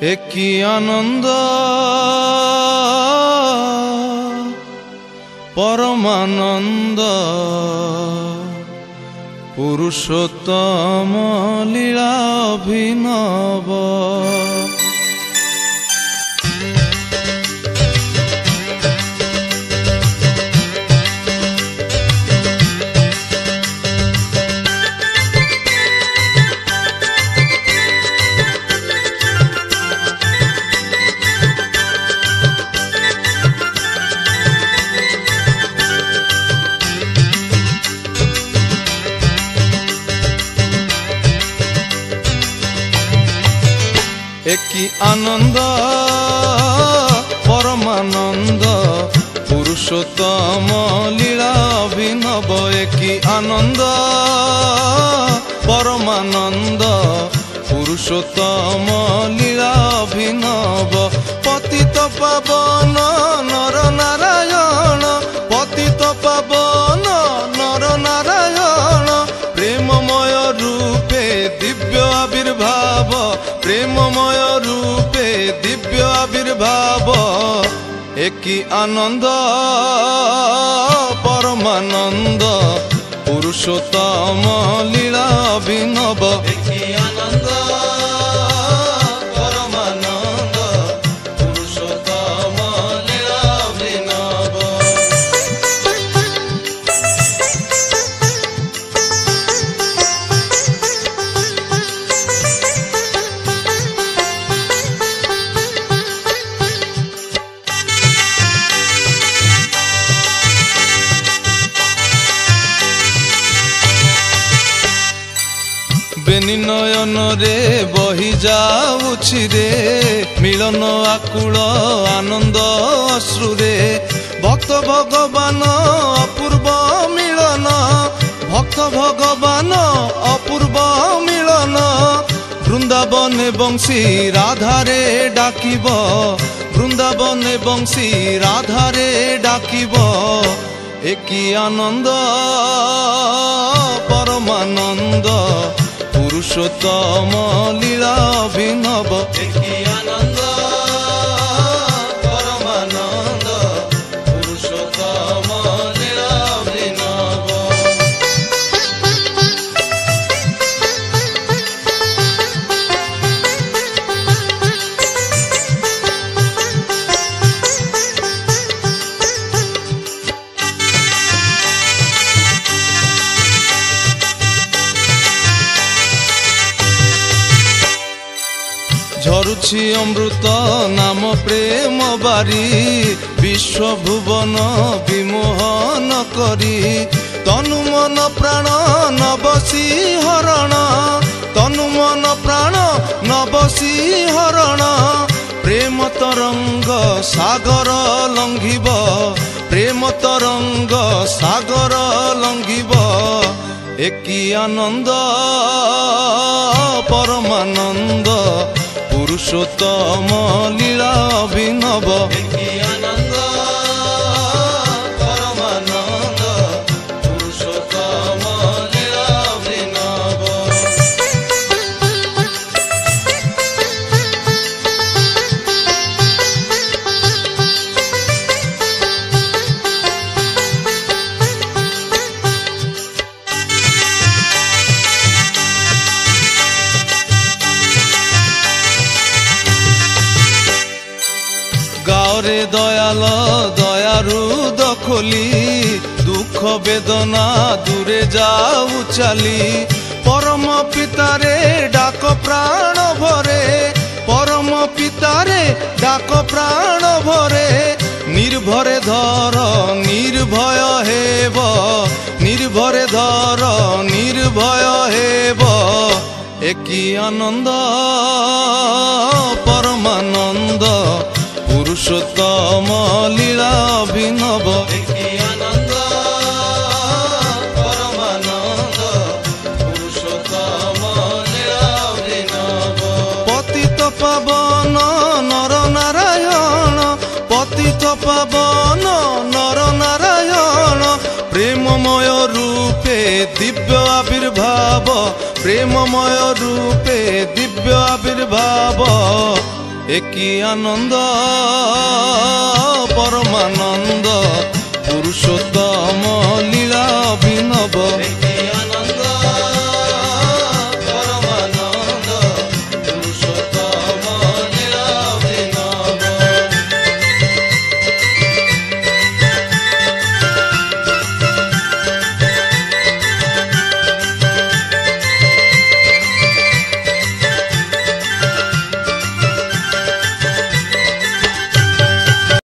एकी आनंद परमानंद पुरुषोत्तम लीला अभिनव। एकी आनंद परमानंद पुरुषोत्तम लीला अभिनव। एकी आनंद परमानंद पुरुषोत्तम लीला अभिनव। पतित पावन नर नारायण पतित पावन नर नारायण प्रेममय रूपे दिव्य आविर्भाव प्रेममय रूपे दिव्य आविर्भाव। एकी आनंद परमानंद पुरुषोत्तम लीला अभिनव। एकी आनंद परमानंद पुरुषोत्तम लीला अभिनव। बेनी नयन रे बही जाउछि रे मिलन आकुल आनंद अश्रु रे। भक्त भगवान अपूर्व मिलन भक्त भगवान अपूर्व मिलन। वृंदावन बंशी राधारे डाकिब वृंदावन बंशी राधारे डाकिब। एकी आनंद परमानंद पुरुषोत्तम लीला अभिनव। एकी आनंद परमानंद पुरुषोत्तम लीला अभिनव। झरुछि अमृत नाम प्रेम बारी विश्व भुवन विमोहन करी। तनु मन प्राण नबसी हरण तनु मन प्राण नबसी हरण। प्रेम तरंग सागर लंघिब प्रेम तरंग सागर लंघिब। एकी आनंद परमानंद पुरुषोत्तम लीला अभिनव। एकी आनंद परमानंद पुरुषोत्तम लीला अभिनव। गाओरे दयाल दयारु दखोली दुख वेदना दूरे जाऊ चली। परम पितारे डाक प्राण भरे परम पितारे डाक प्राण भरे। निर्भरे धर निर्भय हेब निर्भरे धर निर्भय हेब। एकी आनंद परमानंद पुरुषोत्तम लीला अभिनव। एकी आनंद परमानंद पुरुषोत्तम लीला अभिनव। पतित पावन नर नारायण पतित पावन नर नारायण प्रेममय रूपे दिव्य आविर्भाव प्रेममय रूपे दिव्य आविर्भाव। একই আনন্দ পরমানন্দ পুরুষোত্তম